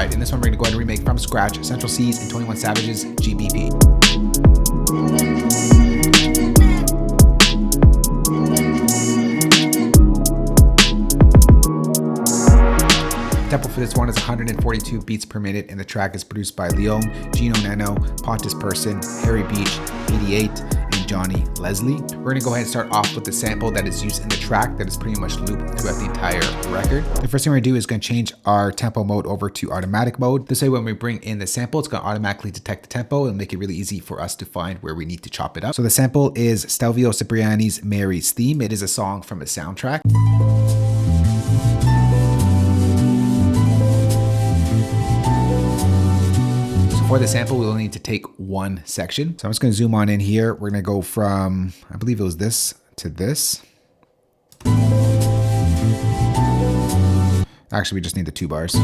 Alright, in this one we're going to go ahead and remake from scratch Central Cee's and 21 Savage's GBP. Tempo for this one is 142 beats per minute, and the track is produced by LIOHN, Gino, Nano, Pontus, Persson, Beech, 88, and Jonny, Leslie. We're going to go ahead and start off with the sample that is used in the track that is pretty much looped throughout the entire record. The first thing we're going to do is going to change our tempo mode over to automatic mode. This way when we bring in the sample, it's going to automatically detect the tempo and make it really easy for us to find where we need to chop it up. So the sample is Stelvio Cipriani's Mary's Theme. It is a song from a soundtrack. For the sample, we'll need to take one section. So I'm just going to zoom on in here. We're going to go from, I believe it was this to this. Actually, we just need the 2 bars. So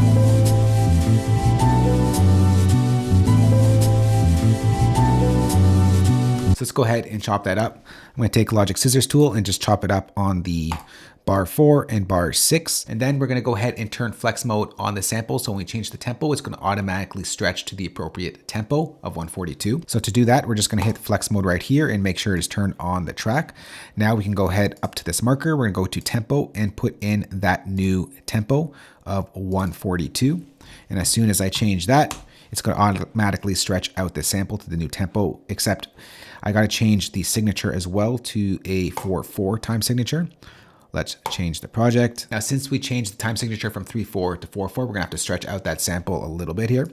let's go ahead and chop that up. I'm going to take Logic Scissors tool and just chop it up on the bar 4 and bar 6. And then we're going to go ahead and turn flex mode on the sample. So when we change the tempo, it's going to automatically stretch to the appropriate tempo of 142. So to do that, we're just going to hit flex mode right here and make sure it is turned on the track. Now we can go ahead up to this marker. We're going to go to tempo and put in that new tempo of 142. And as soon as I change that, it's going to automatically stretch out the sample to the new tempo, except I got to change the signature as well to a 4/4 time signature. Let's change the project. Now, since we changed the time signature from 3/4 to 4/4, we're gonna have to stretch out that sample a little bit here.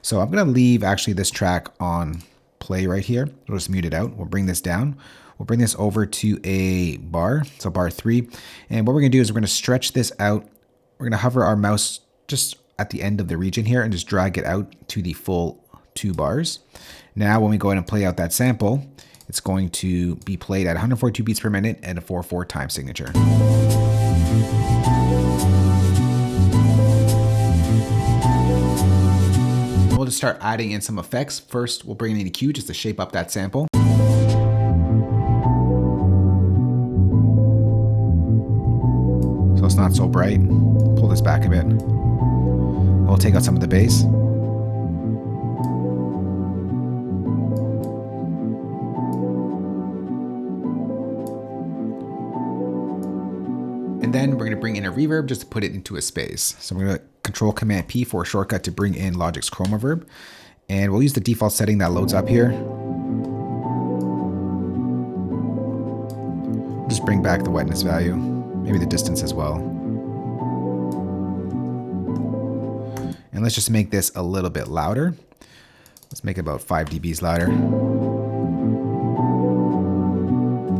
So I'm gonna leave actually this track on play right here. We'll just mute it out. We'll bring this down. We'll bring this over to a bar, so bar 3. And what we're gonna do is we're gonna stretch this out. We're gonna hover our mouse just at the end of the region here and just drag it out to the full 2 bars. Now, when we go ahead and play out that sample, it's going to be played at 142 beats per minute and a 4/4 time signature. We'll just start adding in some effects. First, we'll bring in an EQ just to shape up that sample. So it's not so bright. Pull this back a bit. We'll take out some of the bass. And then we're going to bring in a reverb just to put it into a space. So we're going to Control Command P for a shortcut to bring in Logic's Chroma Verb. And we'll use the default setting that loads up here. Just bring back the wetness value, maybe the distance as well. And let's just make this a little bit louder. Let's make it about 5 dBs louder.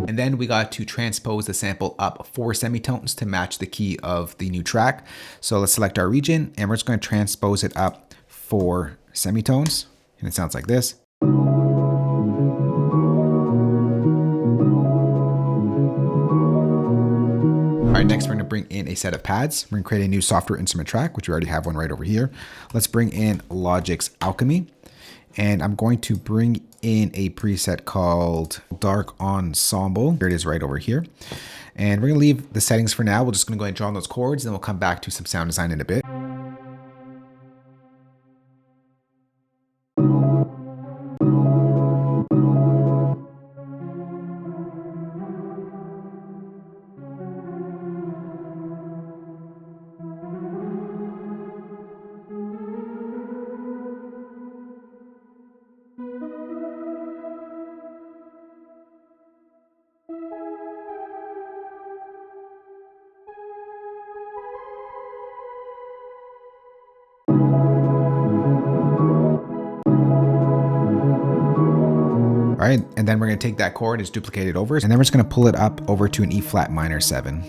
And then we got to transpose the sample up 4 semitones to match the key of the new track. So let's select our region and we're just going to transpose it up 4 semitones. And it sounds like this. All right, next we're going to bring in a set of pads. We're going to create a new software instrument track, which we already have one right over here. Let's bring in Logic's Alchemy. And I'm going to bring in a preset called Dark Ensemble. Here it is right over here. And we're going to leave the settings for now. We're just going to go ahead and draw on those chords, and then we'll come back to some sound design in a bit. All right, and then we're going to take that chord and just duplicate it over, and then we're just going to pull it up over to an E flat minor 7.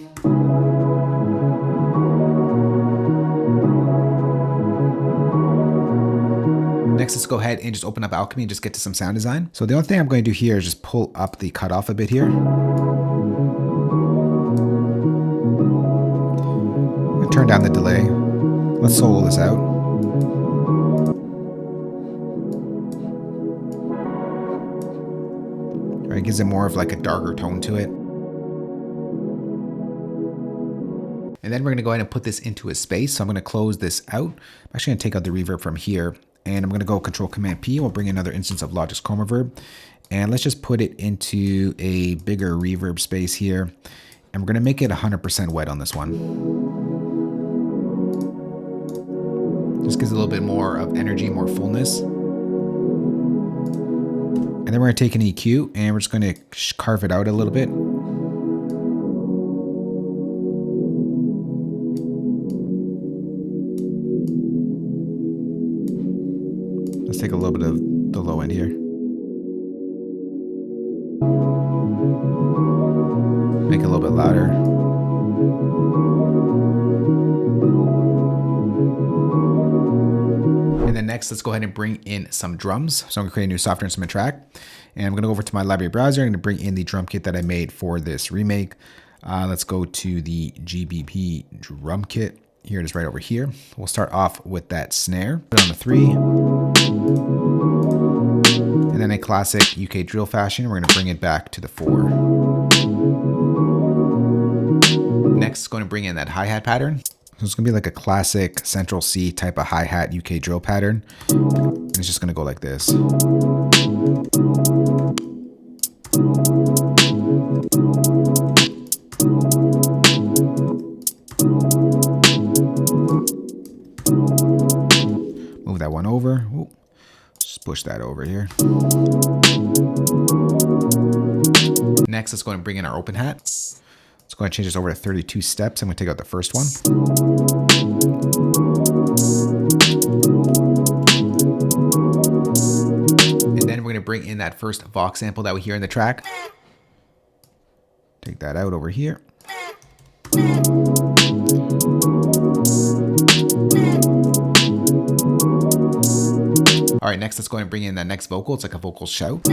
Next, let's go ahead and just open up Alchemy and just get to some sound design. So the only thing I'm going to do here is just pull up the cutoff a bit here. And turn down the delay. Let's solo this out. It gives it more of like a darker tone to it. And And then we're gonna go ahead and put this into a space. So I'm gonna close this out. I'm actually gonna take out the reverb from here, and I'm gonna go Control Command P. We'll bring another instance of Logic's Chroma Reverb. And let's just put it into a bigger reverb space here. And we're gonna make it 100% wet on this one. Just gives a little bit more of energy, more fullness. And then we're gonna take an EQ and we're just gonna carve it out a little bit. Let's take a little bit of the low end here. Make it a little bit louder. And then next, let's go ahead and bring in some drums. So I'm gonna create a new software instrument track. And I'm gonna go over to my library browser. I'm gonna bring in the drum kit that I made for this remake. Let's go to the GBP drum kit. Here it is right over here. We'll start off with that snare. Put it on the 3. And then in classic UK drill fashion, we're gonna bring it back to the 4. Next, going to bring in that hi-hat pattern. So it's gonna be like a classic Central Cee type of hi-hat UK drill pattern. And it's just gonna go like this. Move that one over. Ooh. Just push that over here. Next, let's go and bring in our open hat. Let's go ahead and change this over to 32 steps. I'm going to take out the first one. And then we're going to bring in that first Vox sample that we hear in the track. Take that out over here. All right, next let's go ahead and bring in that next vocal. It's like a vocal shout.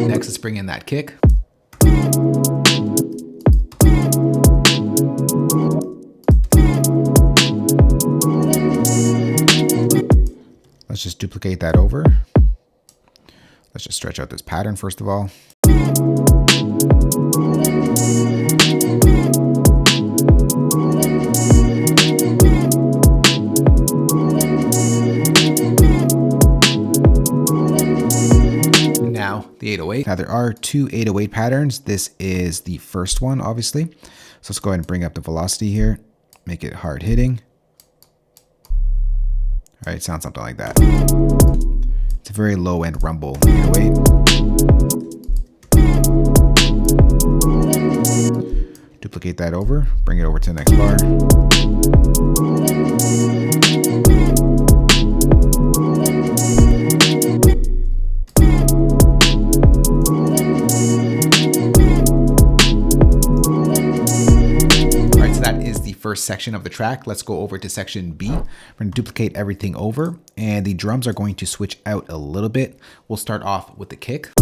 Next, let's bring in that kick. Let's just duplicate that over. Let's just stretch out this pattern first of all. Now the 808. Now there are two 808 patterns. This is the first one, obviously. So let's go ahead and bring up the velocity here. Make it hard hitting. All right, sounds something like that. It's a very low end rumble 808. Duplicate that over, bring it over to the next bar. First section of the track. Let's go over to section B. We're going to duplicate everything over, and the drums are going to switch out a little bit. We'll start off with the kick.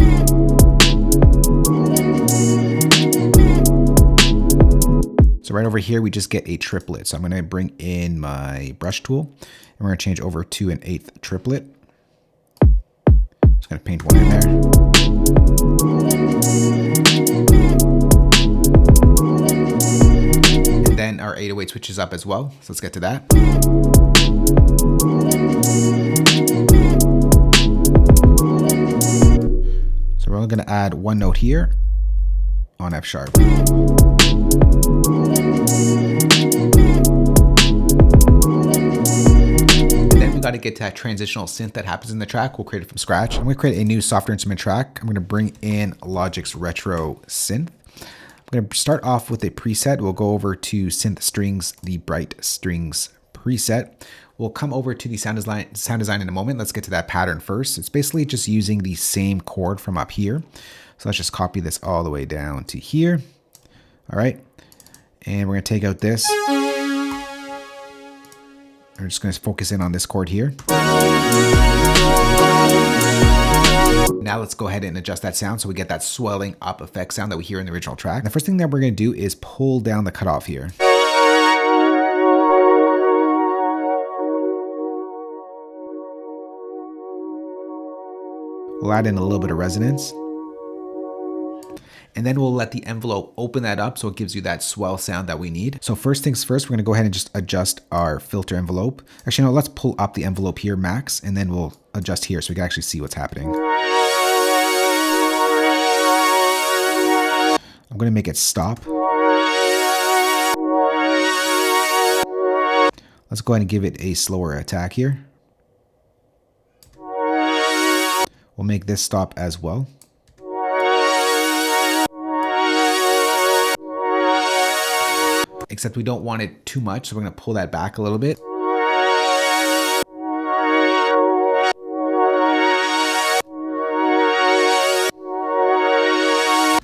So right over here, we just get a triplet. So I'm going to bring in my brush tool, and we're going to change over to an 8th triplet. Just going to paint one in there. Then our 808 switches up as well. So let's get to that. So we're only going to add one note here on F sharp. And then we got to get to that transitional synth that happens in the track. We'll create it from scratch. I'm going to create a new software instrument track. I'm going to bring in Logic's retro synth. I'm going to start off with a preset. We'll go over to Synth Strings, the Bright Strings preset. We'll come over to the sound design in a moment. Let's get to that pattern first. It's basically just using the same chord from up here. So let's just copy this all the way down to here. All right. And we're going to take out this. We're just going to focus in on this chord here. now let's go ahead and adjust that sound so we get that swelling up effect sound that we hear in the original track. The first thing that we're going to do is pull down the cutoff here. We'll add in a little bit of resonance. And then we'll let the envelope open that up so it gives you that swell sound that we need. So first things first, we're gonna go ahead and just adjust our filter envelope. Actually, no, let's pull up the envelope here max, and then we'll adjust here so we can actually see what's happening. I'm gonna make it stop. Let's go ahead and give it a slower attack here. We'll make this stop as well. Except we don't want it too much, so we're going to pull that back a little bit.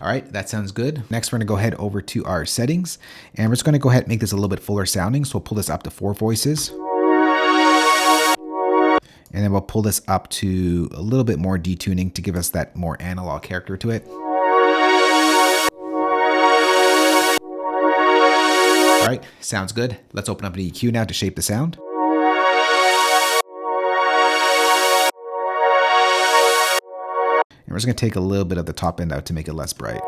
All right, that sounds good. Next, we're going to go ahead over to our settings, and we're just going to go ahead and make this a little bit fuller sounding. So we'll pull this up to 4 voices. And then we'll pull this up to a little bit more detuning to give us that more analog character to it. All right, sounds good. Let's open up an EQ now to shape the sound. And we're just gonna take a little bit of the top end out to make it less bright.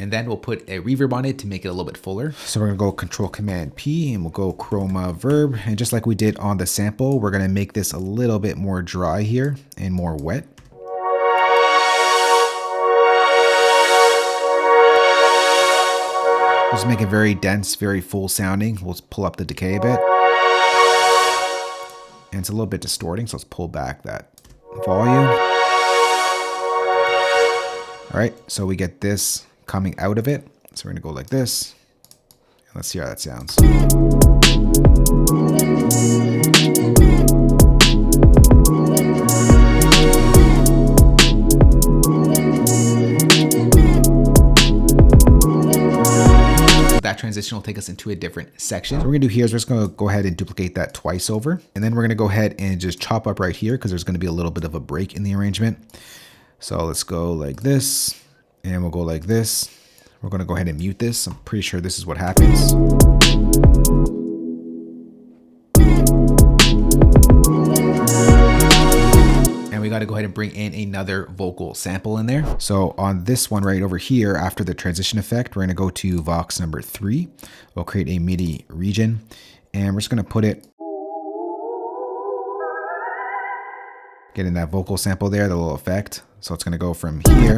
And then we'll put a reverb on it to make it a little bit fuller. So we're gonna go Control Command P and we'll go Chroma Verb. And just like we did on the sample, we're gonna make this a little bit more dry here and more wet. Just make it very dense, very full sounding. We'll pull up the decay a bit. And it's a little bit distorting, so let's pull back that volume. All right, so we get this coming out of it. So we're gonna go like this. And let's see how that sounds. That transition will take us into a different section. So what we're gonna do here is we're just gonna go ahead and duplicate that twice over. And then we're gonna go ahead and just chop up right here because there's gonna be a little bit of a break in the arrangement. So let's go like this, and we'll go like this. We're gonna go ahead and mute this. I'm pretty sure this is what happens. And we got to go ahead and bring in another vocal sample in there. So on this one right over here, after the transition effect, we're going to go to Vox number 3. We'll create a MIDI region, and we're just going to put it, get in that vocal sample there, the little effect. So it's going to go from here.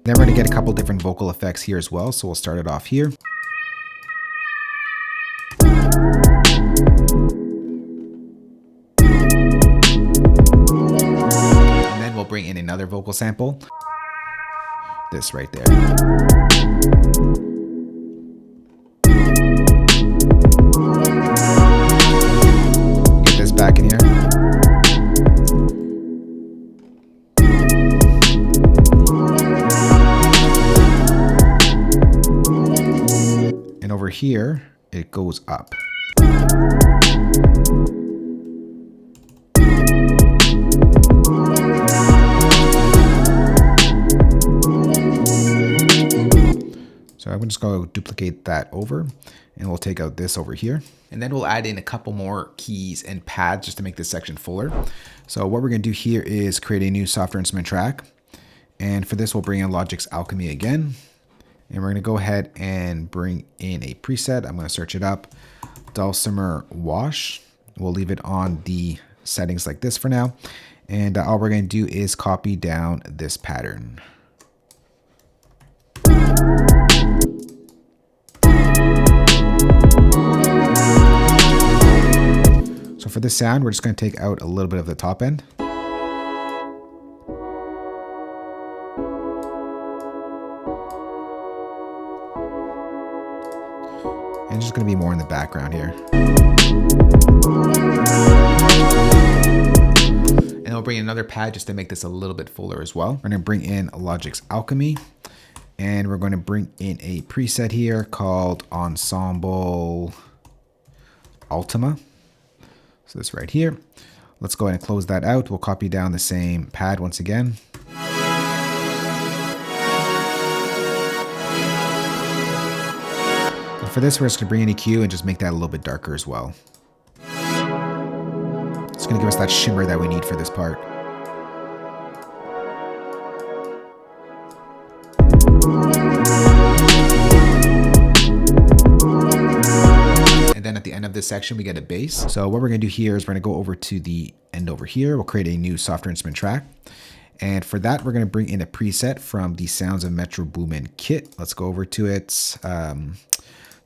Then we're going to get a couple different vocal effects here as well. So we'll start it off here. We'll bring in another vocal sample. This right there. Get this back in here. And over here, it goes up. So I'm just going to duplicate that over, and we'll take out this over here. And then we'll add in a couple more keys and pads just to make this section fuller. So what we're going to do here is create a new software instrument track. And for this, we'll bring in Logic's Alchemy again. And we're going to go ahead and bring in a preset. I'm going to search it up. Dulcimer Wash. We'll leave it on the settings like this for now. And all we're going to do is copy down this pattern. So for this sound, we're just going to take out a little bit of the top end. And it's just going to be more in the background here. And we'll bring in another pad just to make this a little bit fuller as well. We're going to bring in Logic's Alchemy. And we're going to bring in a preset here called Ensemble Ultima. So this right here. Let's go ahead and close that out. We'll copy down the same pad once again. And for this, we're just going to bring in EQ and just make that a little bit darker as well. It's going to give us that shimmer that we need for this part. And then at the end of this section, we get a bass. So what we're going to do here is we're going to go over to the end over here. We'll create a new software instrument track. And for that, we're going to bring in a preset from the Sounds of Metro Boomin kit. Let's go over to it. Sounds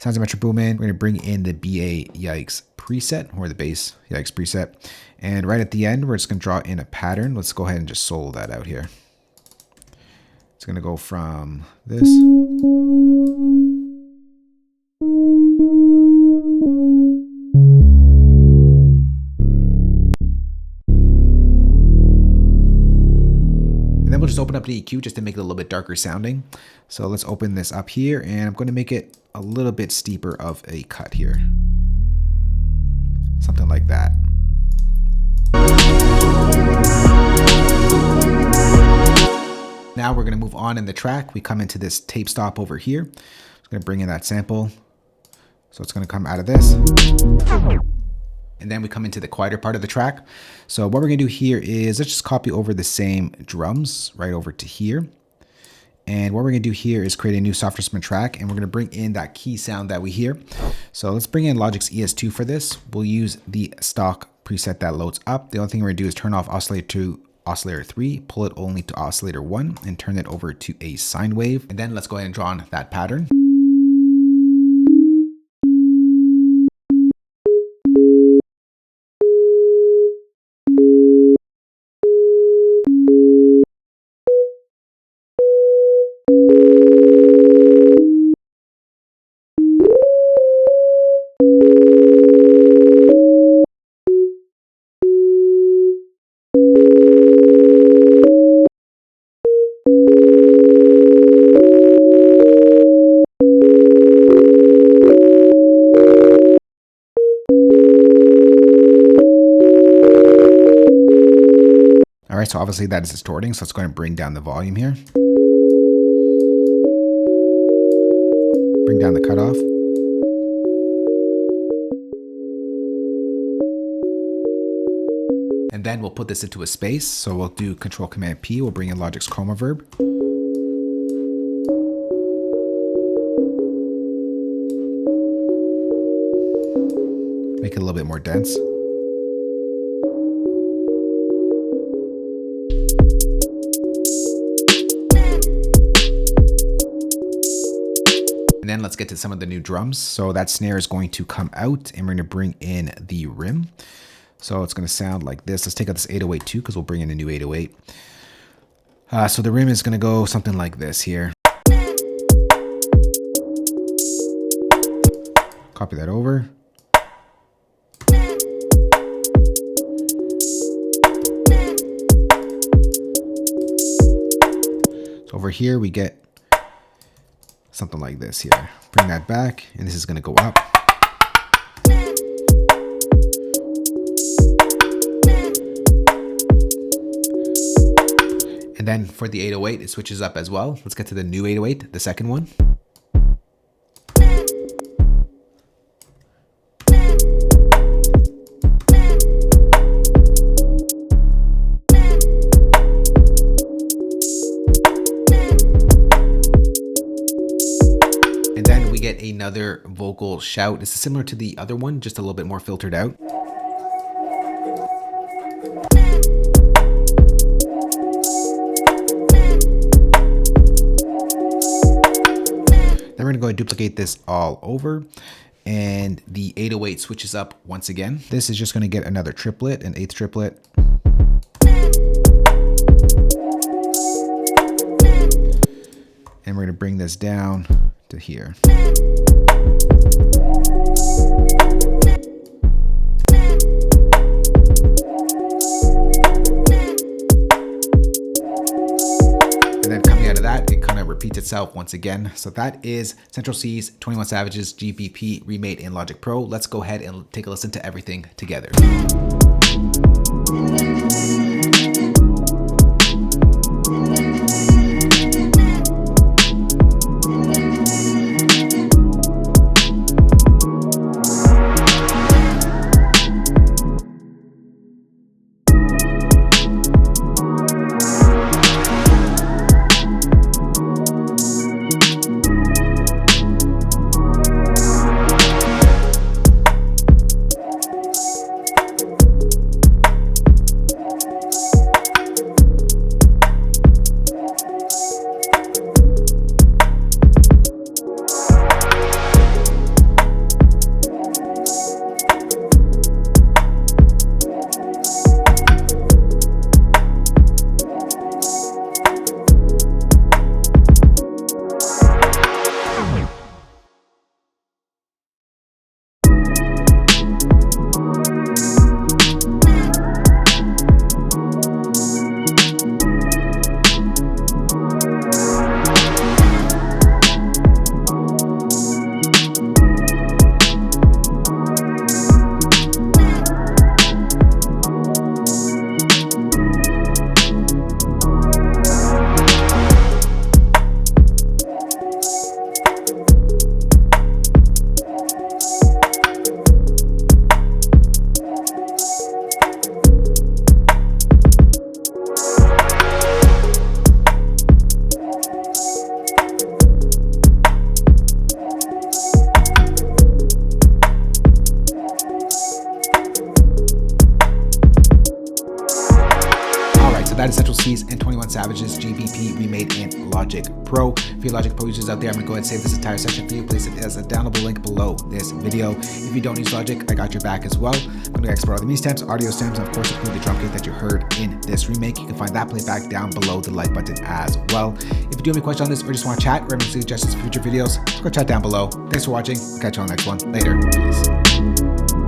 of Metro Boomin. We're going to bring in the BA Yikes preset, or the bass Yikes preset. And right at the end, we're just going to draw in a pattern. Let's go ahead and just solo that out here. It's going to go from this. Then we'll just open up the EQ just to make it a little bit darker sounding. So let's open this up here, and I'm going to make it a little bit steeper of a cut here. Something like that. Now we're going to move on in the track. We come into this tape stop over here. I'm going to bring in that sample. So it's going to come out of this. And then we come into the quieter part of the track. So what we're going to do here is let's just copy over the same drums right over to here. And what we're going to do here is create a new software instrument track, and we're going to bring in that key sound that we hear. So let's bring in Logic's ES2 for this. We'll use the stock preset that loads up. The only thing we're going to do is turn off oscillator 2, oscillator 3, pull it only to oscillator 1, and turn it over to a sine wave. And then let's go ahead and draw on that pattern. All right, so obviously that is distorting, so let's go ahead and bring down the volume here. Bring down the cutoff. And then we'll put this into a space. So we'll do Control-Command-P. We'll bring in Logic's Chroma Verb. Make it a little bit more dense. And then let's get to some of the new drums. So that snare is going to come out, and we're going to bring in the rim. So it's going to sound like this. Let's take out this 808 too, because we'll bring in a new 808. So the rim is going to go something like this here. Copy that over. So over here we get something like this here. Bring that back, and this is going to go up. And then for the 808, it switches up as well. Let's get to the new 808, the second one. And then we get another vocal shout. This is similar to the other one, just a little bit more filtered out. Then we're going to go and duplicate this all over, and the 808 switches up once again. This is just going to get another triplet, an eighth triplet. And we're going to bring this down to here. And then coming out of that, that, it kind of repeats itself once again. So that is Central Cee's 21 Savage's GBP remade in Logic Pro. Let's go ahead and take a listen to everything together. That is Central Cee's and 21 Savage's GBP remade in Logic Pro. For you Logic Pro users out there, I'm going to go ahead and save this entire session for you. Place it as a downloadable link below this video. If you don't use Logic, I got your back as well. I'm going to export all the MIDI stems, audio stems, and of course include the drum kit that you heard in this remake. You can find that playback down below the like button as well. If you do have any questions on this or just want to chat or have any suggestions for future videos, go chat down below. Thanks for watching. I'll catch you on the next one. Later. Peace.